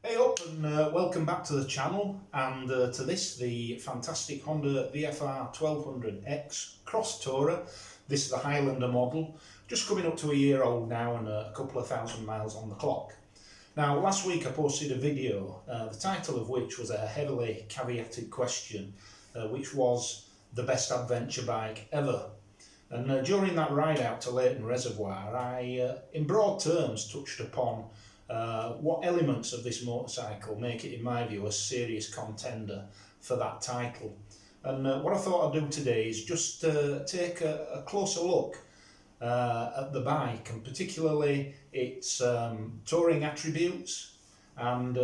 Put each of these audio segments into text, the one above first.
Hey up and welcome back to the channel and to this, the fantastic Honda VFR1200X Crosstourer. This is the Highlander model, just coming up to a year old now and a couple of thousand miles on the clock. Now last week I posted a video, the title of which was a heavily caveated question, which was the best adventure bike ever. And during that ride out to Leighton Reservoir I, in broad terms, touched upon what elements of this motorcycle make it, in my view, a serious contender for that title. And what I thought I'd do today is just take a closer look at the bike, and particularly its touring attributes and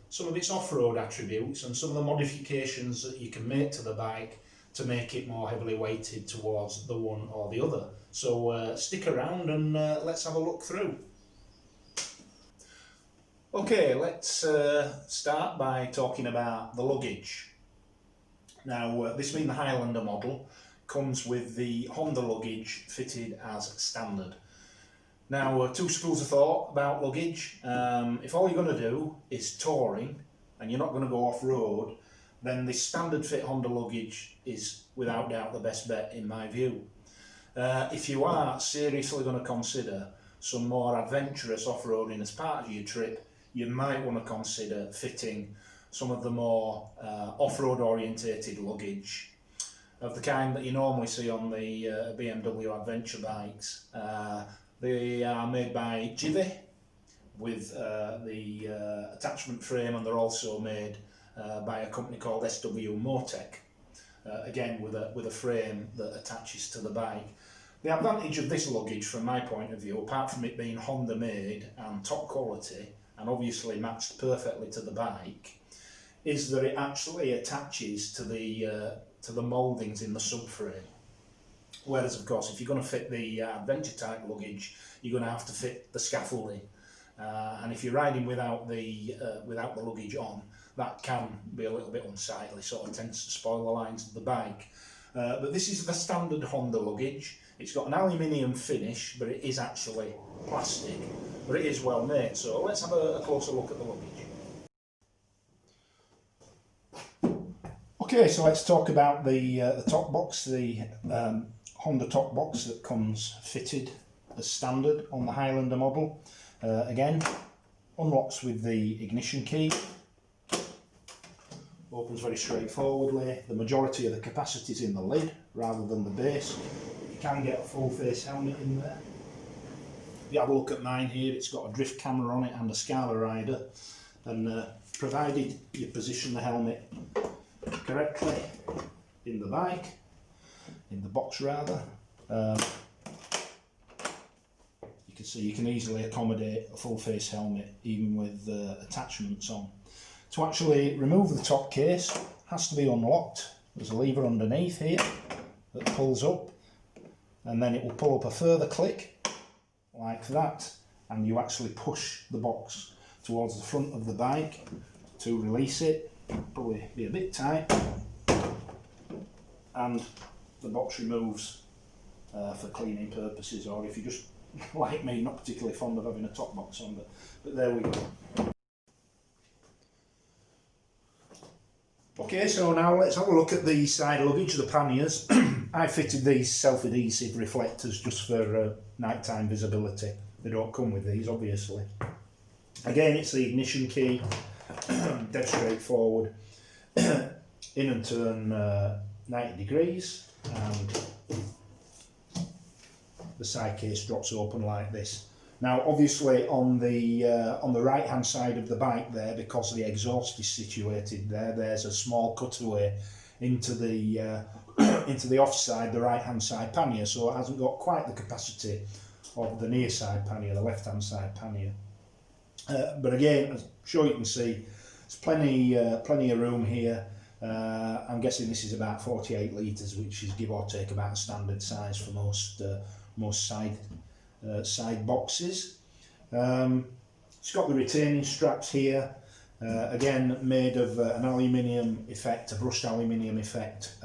some of its off-road attributes and some of the modifications that you can make to the bike to make it more heavily weighted towards the one or the other. So stick around and let's have a look through. Okay, let's start by talking about the luggage. Now, this being the Highlander model, comes with the Honda luggage fitted as standard. Now, two schools of thought about luggage. If all you're going to do is touring and you're not going to go off-road, then the standard fit Honda luggage is without doubt the best bet in my view. If you are seriously going to consider some more adventurous off-roading as part of your trip, you might want to consider fitting some of the more off-road orientated luggage of the kind that you normally see on the BMW adventure bikes. They are made by Jivi with the attachment frame, and they're also made by a company called SW Motec, again with a frame that attaches to the bike. The advantage of this luggage from my point of view, apart from it being Honda made and top quality, and obviously matched perfectly to the bike, is that it actually attaches to the mouldings in the subframe. Whereas, of course, if you're going to fit the adventure type luggage, you're going to have to fit the scaffolding, and if you're riding without the luggage on, that can be a little bit unsightly, sort of tends to spoil the lines of the bike. But this is the standard Honda luggage. It's got an aluminium finish, but it is actually plastic, but it is well made. So let's have a closer look at the luggage. Okay, so let's talk about the top box, the Honda top box that comes fitted as standard on the Highlander model. Again, unlocks with the ignition key. Opens very straightforwardly. The majority of the capacity is in the lid rather than the base. You can get a full face helmet in there. If you have a look at mine here, it's got a drift camera on it and a Scala rider, and provided you position the helmet correctly in the bike, in the box rather, you can see you can easily accommodate a full face helmet even with attachments on. To actually remove the top case, it has to be unlocked. There's a lever underneath here that pulls up, and then it will pull up a further click like that, and you actually push the box towards the front of the bike to release it. Probably be a bit tight, and the box removes for cleaning purposes, or if you're just like me, not particularly fond of having a top box on, but there we go. Okay, so now let's have a look at the side luggage, the panniers. I fitted these self-adhesive reflectors just for nighttime visibility. They don't come with these, obviously. Again, it's the ignition key, dead straightforward. In and turn 90 degrees, and the side case drops open like this. Now, obviously, on the right-hand side of the bike there, because the exhaust is situated there, there's a small cutaway into the offside, the right-hand side pannier, so it hasn't got quite the capacity of the near side pannier, the left-hand side pannier. But again, I'm sure you can see, there's plenty of room here. I'm guessing this is about 48 litres, which is give or take about standard size for most side boxes. It's got the retaining straps here, again made of an aluminium effect, a brushed aluminium effect,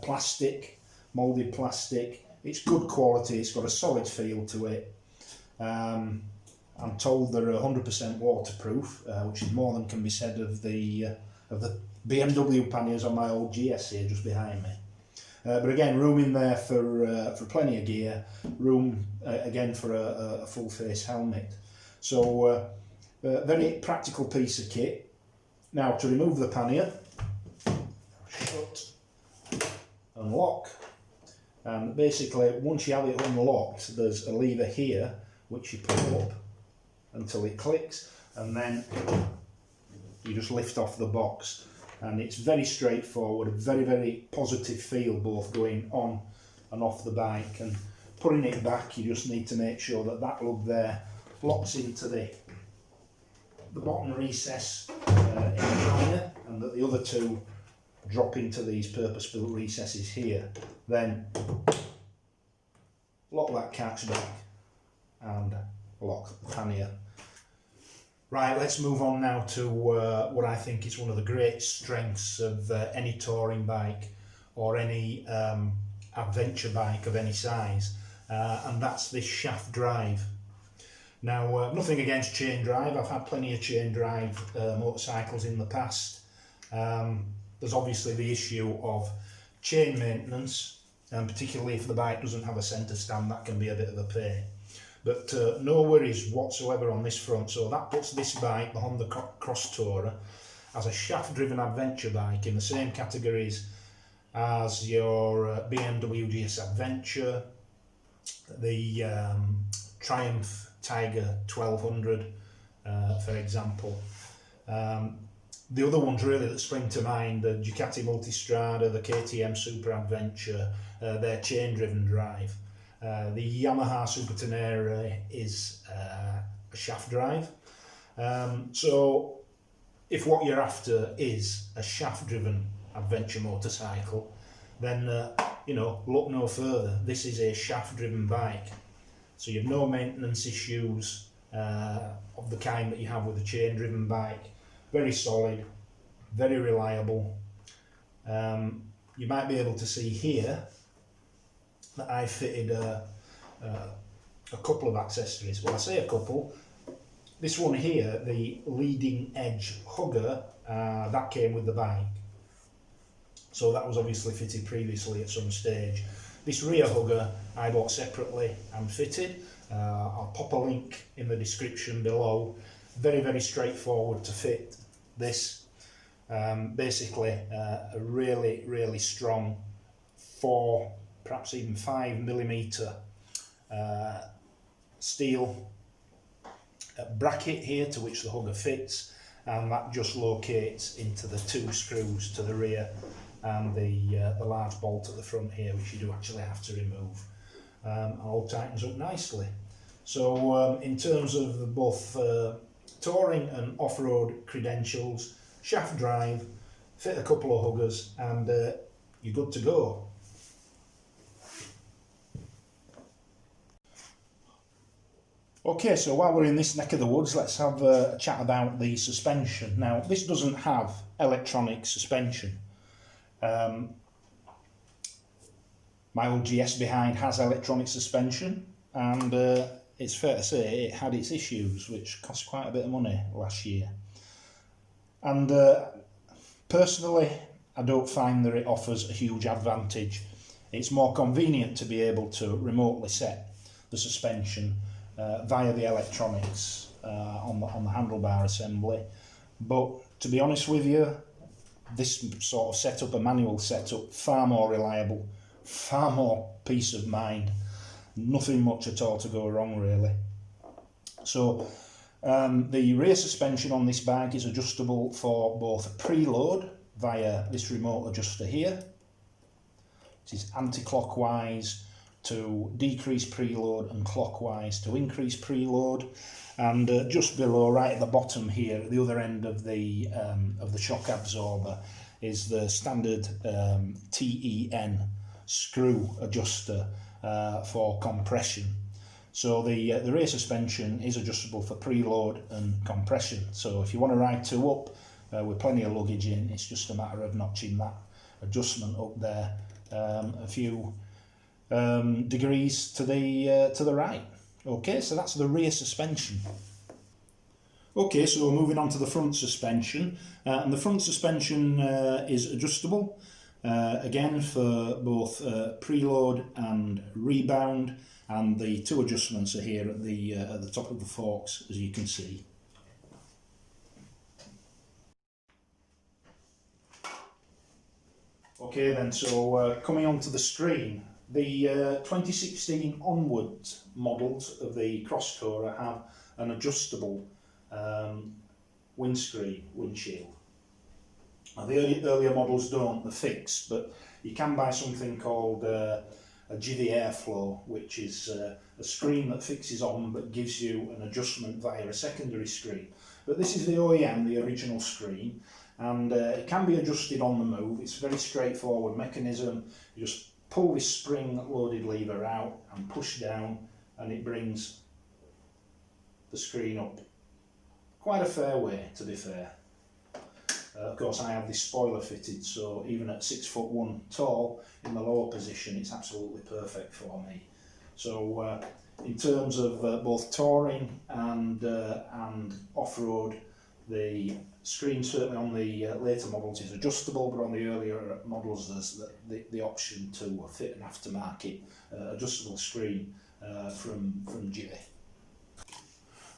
plastic, moulded plastic. It's good quality, it's got a solid feel to it. I'm told they're 100% waterproof, which is more than can be said of the BMW panniers on my old GS here just behind me. But again, room in there for plenty of gear, room again for a full face helmet. So very practical piece of kit. Now to remove the pannier, shut, unlock, and basically once you have it unlocked, there's a lever here which you pull up until it clicks, and then you just lift off the box. And it's very straightforward, a very, very positive feel both going on and off the bike. And putting it back, you just need to make sure that that lug there locks into the bottom recess in the pannier, and that the other two drop into these purpose-built recesses here. Then lock that catch back and lock the pannier. Right, let's move on now to what I think is one of the great strengths of any touring bike or any adventure bike of any size, and that's this shaft drive. Now, nothing against chain drive. I've had plenty of chain drive motorcycles in the past. There's obviously the issue of chain maintenance, and particularly if the bike doesn't have a centre stand, that can be a bit of a pain. But no worries whatsoever on this front. So that puts this bike, the Honda Crosstourer, as a shaft-driven adventure bike in the same categories as your BMW GS Adventure, the Triumph Tiger 1200, for example. The other ones really that spring to mind, the Ducati Multistrada, the KTM Super Adventure, they're chain-driven drive. The Yamaha Super Tenere is a shaft drive. So if what you're after is a shaft driven adventure motorcycle, then you know, look no further. This is a shaft driven bike. So you have no maintenance issues of the kind that you have with a chain driven bike. Very solid, very reliable. You might be able to see here that I fitted a couple of accessories. Well, I say a couple. This one here, the leading edge hugger, that came with the bike. So that was obviously fitted previously at some stage. This rear hugger I bought separately and fitted. I'll pop a link in the description below. Very, very straightforward to fit this. Basically a really, really strong 4, perhaps even 5mm steel bracket here to which the hugger fits, and that just locates into the 2 screws to the rear and the large bolt at the front here, which you do actually have to remove. And all tightens up nicely. So in terms of both touring and off-road credentials, shaft drive, fit a couple of huggers, and you're good to go. Okay, so while we're in this neck of the woods, let's have a chat about the suspension. Now, this doesn't have electronic suspension. My old GS behind has electronic suspension, and it's fair to say it had its issues, which cost quite a bit of money last year. And personally, I don't find that it offers a huge advantage. It's more convenient to be able to remotely set the suspension via the electronics on the handlebar assembly. But to be honest with you, this sort of setup, a manual setup, far more reliable, far more peace of mind. Nothing much at all to go wrong really. So the rear suspension on this bike is adjustable for both preload via this remote adjuster here. It is anti-clockwise to decrease preload and clockwise to increase preload, and just below, right at the bottom here, at the other end of the shock absorber, is the standard TEN screw adjuster for compression. So the rear suspension is adjustable for preload and compression. So if you want to ride 2 up with plenty of luggage in, it's just a matter of notching that adjustment up there a few degrees to the right. Okay, so that's the rear suspension. Okay, so moving on to the front suspension, and the front suspension is adjustable, again for both preload and rebound, and the two adjustments are here at the top of the forks, as you can see. Okay then, so coming on to the screen, the 2016 onwards models of the Crosstourer have an adjustable windshield. Now, the earlier models don't, they're fixed, but you can buy something called a jivvy airflow, which is a screen that fixes on but gives you an adjustment via a secondary screen. But this is the OEM, the original screen, and it can be adjusted on the move. It's a very straightforward mechanism. You just pull this spring-loaded lever out and push down, and it brings the screen up quite a fair way, to be fair. Of course, I have this spoiler fitted, so even at 6'1" tall in the lower position, it's absolutely perfect for me. So in terms of both touring and off-road, the screen certainly on the later models is adjustable, but on the earlier models there's the option to fit an aftermarket adjustable screen from Jivvy.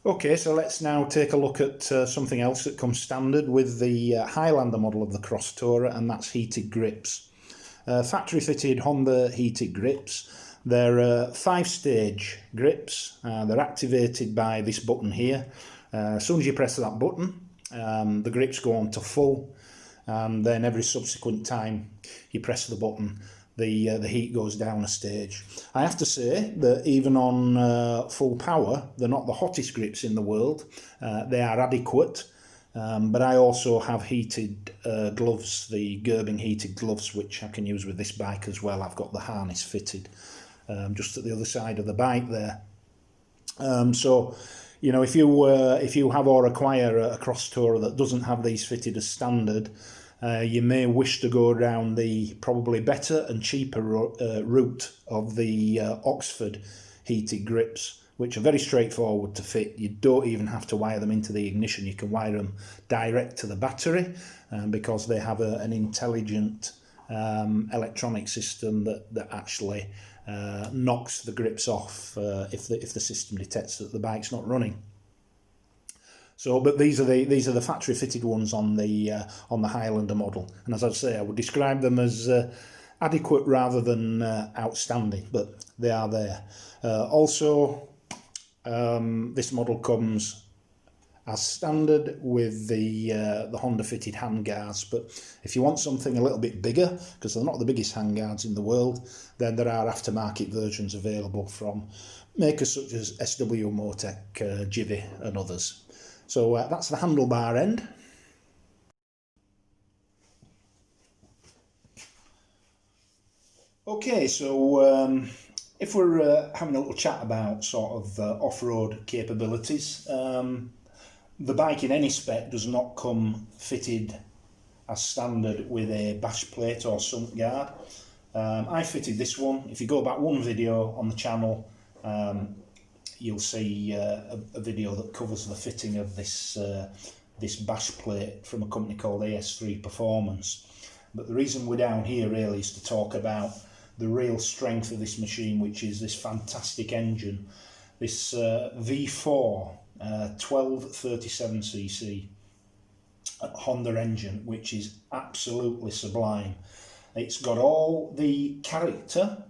Okay, so let's now take a look at something else that comes standard with the Highlander model of the Crosstourer, and that's heated grips. Factory fitted Honda heated grips. They're 5-stage grips. They're activated by this button here. As soon as you press that button, the grips go on to full, and then every subsequent time you press the button, the heat goes down a stage. I have to say that even on full power, they're not the hottest grips in the world. They are adequate, but I also have heated gloves, the Gerbing heated gloves, which I can use with this bike as well. I've got the harness fitted just at the other side of the bike there. So, you know, if you have or acquire a Crosstourer that doesn't have these fitted as standard, you may wish to go down the probably better and cheaper route of the Oxford heated grips, which are very straightforward to fit. You don't even have to wire them into the ignition. You can wire them direct to the battery because they have an intelligent electronic system that actually knocks the grips off if the system detects that the bike's not running. So, but these are the factory fitted ones on the Highlander model, and as I say, I would describe them as adequate rather than outstanding, but they are there. Also, this model comes as standard with the Honda fitted handguards, but if you want something a little bit bigger, because they're not the biggest handguards in the world, then there are aftermarket versions available from makers such as SW Motec, Jivvy and others. So that's the handlebar end. Okay, so if we're having a little chat about sort of off-road capabilities, the bike in any spec does not come fitted as standard with a bash plate or sump guard. I fitted this one. If you go back one video on the channel, you'll see a video that covers the fitting of this bash plate from a company called AS3 Performance. But the reason we're down here really is to talk about the real strength of this machine, which is this fantastic engine, this V4 1237cc Honda engine, which is absolutely sublime. It's got all the character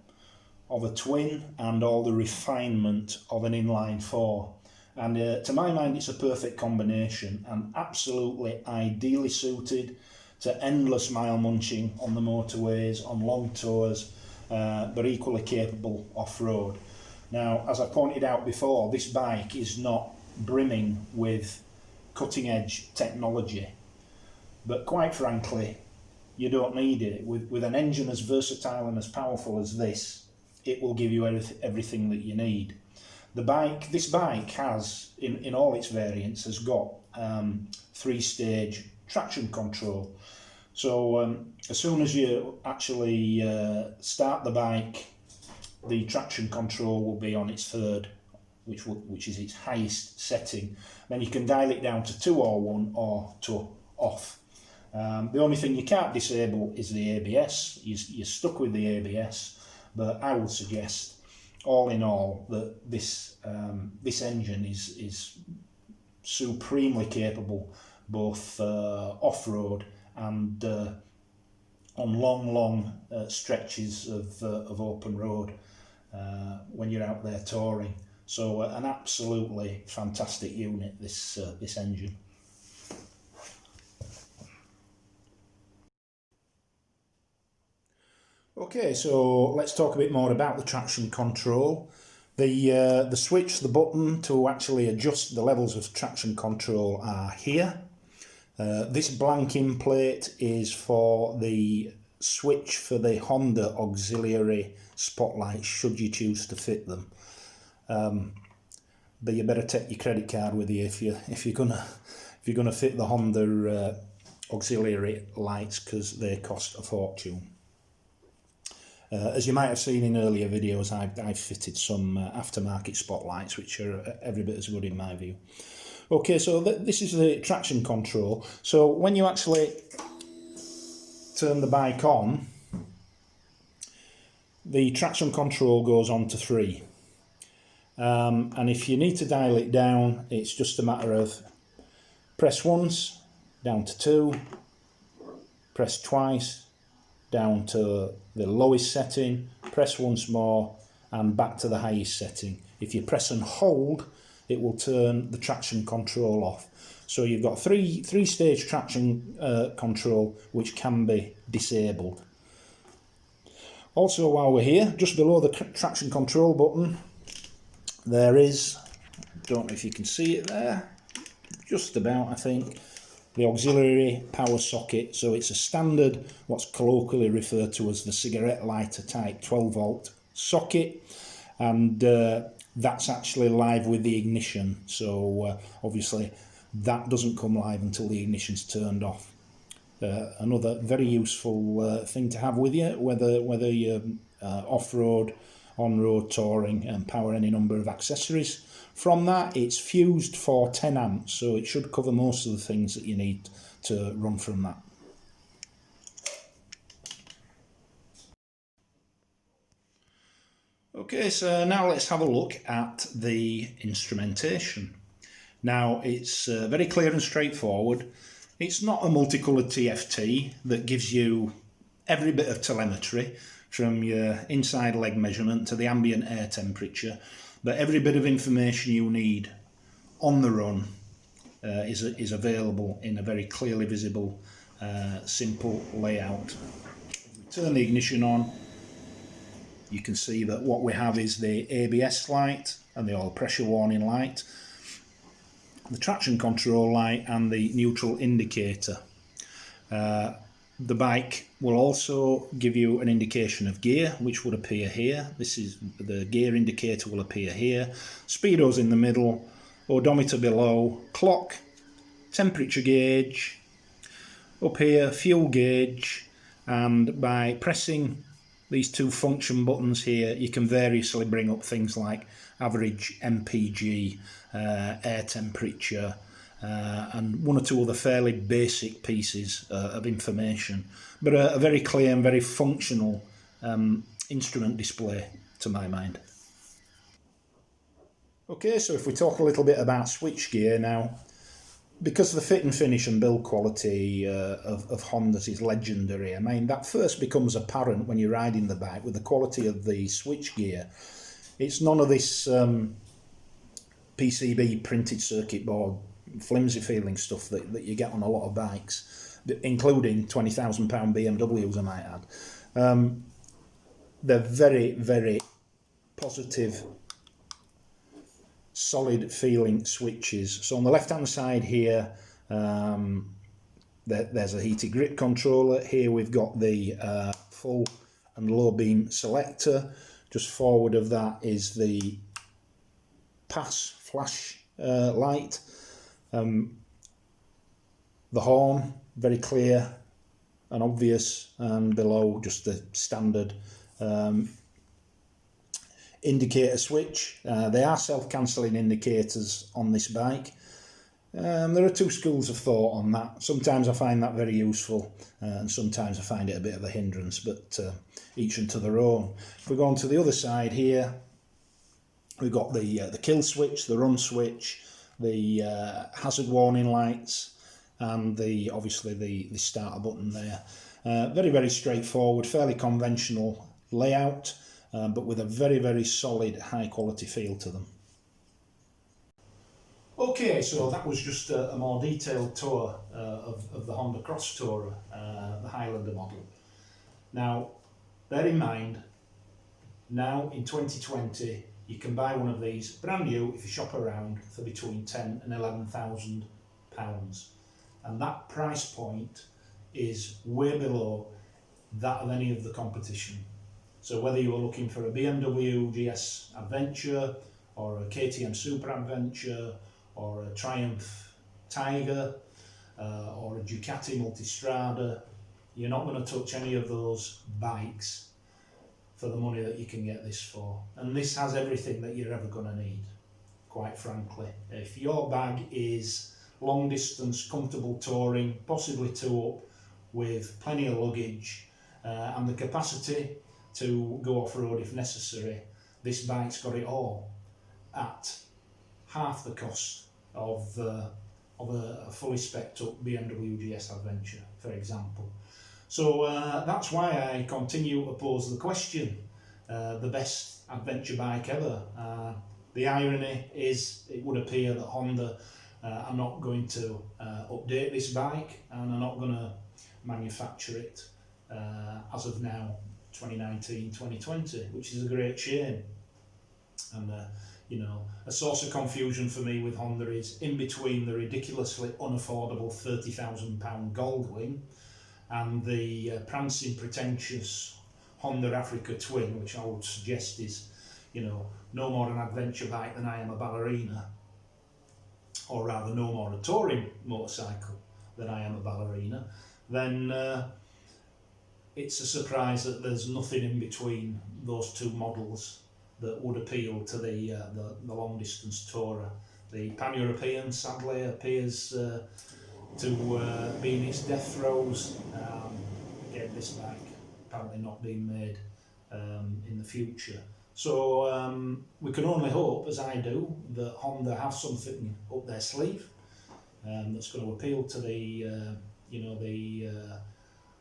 of a twin and all the refinement of an inline four, and to my mind it's a perfect combination and absolutely ideally suited to endless mile munching on the motorways, on long tours, but equally capable off-road. Now, as I pointed out before, this bike is not brimming with cutting-edge technology, but quite frankly you don't need it. With an engine as versatile and as powerful as this, it will give you everything that you need. This bike has, in all its variants, has got 3-stage traction control. So as soon as you actually start the bike, the traction control will be on its third which is its highest setting. Then you can dial it down to 2 or 1 or to off. The only thing you can't disable is the ABS. You're stuck with the ABS, but I would suggest, all in all, that this engine is supremely capable, both off-road and on long stretches of open road when you're out there touring. So an absolutely fantastic unit, this engine. Okay, so let's talk a bit more about the traction control. The switch, the button to actually adjust the levels of traction control are here. This blanking plate is for the switch for the Honda auxiliary spotlights, should you choose to fit them. But you better take your credit card with you if you're gonna fit the Honda auxiliary lights, because they cost a fortune. As you might have seen in earlier videos, I've fitted some aftermarket spotlights, which are every bit as good in my view. Okay, so this is the traction control. So when you actually turn the bike on, the traction control goes on to 3. And if you need to dial it down, it's just a matter of press once, down to 2, press twice, down to the lowest setting, press once more, and back to the highest setting. If you press and hold, it will turn the traction control off. So you've got three-stage traction control, which can be disabled. Also, while we're here, just below the traction control button, there is, don't know if you can see it there, just about, I think, the auxiliary power socket. So it's a standard, what's colloquially referred to as the cigarette lighter type 12 volt socket, and that's actually live with the ignition. So obviously that doesn't come live until the ignition's turned off. Another very useful thing to have with you, whether you're off-road, on-road touring, and power any number of accessories. From that, it's fused for 10 amps, so it should cover most of the things that you need to run from that. Okay, so now let's have a look at the instrumentation. Now, it's very clear and straightforward. It's not a multicoloured TFT that gives you every bit of telemetry, from your inside leg measurement to the ambient air temperature, but every bit of information you need on the run is available in a very clearly visible, simple layout. Turn the ignition on, you can see that what we have is the ABS light and the oil pressure warning light, the traction control light and the neutral indicator. The bike will also give you an indication of gear, which would appear here. This is the gear indicator, will appear here. Speedo's in the middle, odometer below, clock, temperature gauge, up here fuel gauge, and by pressing these two function buttons here, you can variously bring up things like average MPG, air temperature, and one or two other fairly basic pieces of information, but a very clear and very functional instrument display to my mind. Okay, so if we talk a little bit about switchgear now, because the fit and finish and build quality of Hondas is legendary, I mean, that first becomes apparent when you're riding the bike with the quality of the switchgear. It's none of this PCB printed circuit board flimsy feeling stuff that you get on a lot of bikes, including £20,000 BMWs, I might add. They're very, very positive, solid feeling switches. So on the left hand side here, there's a heated grip controller. Here we've got the full and low beam selector. Just forward of that is the pass flash light. The horn, very clear and obvious, and below just the standard indicator switch. They are self-cancelling indicators on this bike. There are two schools of thought on that. Sometimes I find that very useful, and sometimes I find it a bit of a hindrance, but each unto their own. If we go on to the other side here, we've got the kill switch, the run switch, the hazard warning lights, and obviously the starter button there. Very, very straightforward, fairly conventional layout, but with a very, very solid, high quality feel to them. Okay, so that was just a more detailed tour of the Honda Crosstourer, the Highlander model. Now, bear in mind, now in 2020, you can buy one of these brand new if you shop around for between £10,000 and £11,000, and that price point is way below that of any of the competition. So whether you were looking for a BMW GS Adventure or a KTM Super Adventure or a Triumph Tiger or a Ducati Multistrada, you're not going to touch any of those bikes for the money that you can get this for. And this has everything that you're ever going to need, quite frankly. If your bag is long distance, comfortable touring, possibly two up, with plenty of luggage and the capacity to go off-road if necessary, this bike's got it all at half the cost of a fully spec'd up BMW GS Adventure, for example. So that's why I continue to pose the question, the best adventure bike ever. The irony is, it would appear that Honda are not going to update this bike and are not going to manufacture it as of now, 2019, 2020, which is a great shame. And you know, a source of confusion for me with Honda is in between the ridiculously unaffordable £30,000 Goldwing and the prancing, pretentious Honda Africa Twin, which I would suggest is, you know, no more an adventure bike than I am a ballerina, or rather no more a touring motorcycle than I am a ballerina, then it's a surprise that there's nothing in between those two models that would appeal to the long distance tourer. The Pan-European sadly appears to be in its death throes. Again, this bike apparently not being made in the future. So we can only hope, as I do, that Honda have something up their sleeve that's going to appeal to the the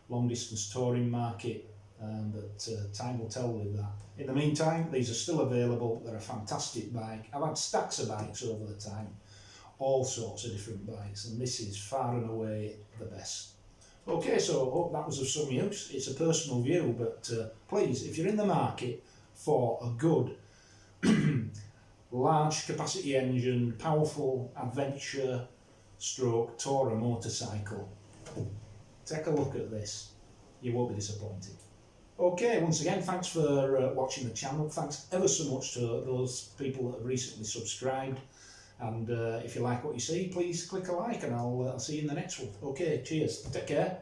long distance touring market, and that time will tell with that. In the meantime, these are still available. They're a fantastic bike. I've had stacks of bikes over the time, all sorts of different bikes, and this is far and away the best. Okay, so I hope that was of some use. It's a personal view, but please, if you're in the market for a good large capacity engine, powerful adventure stroke tourer motorcycle, take a look at this. You won't be disappointed. Okay, once again, thanks for watching the channel. Thanks ever so much to those people that have recently subscribed. And if you like what you see, please click a like, and I'll see you in the next one. Okay, cheers. Take care.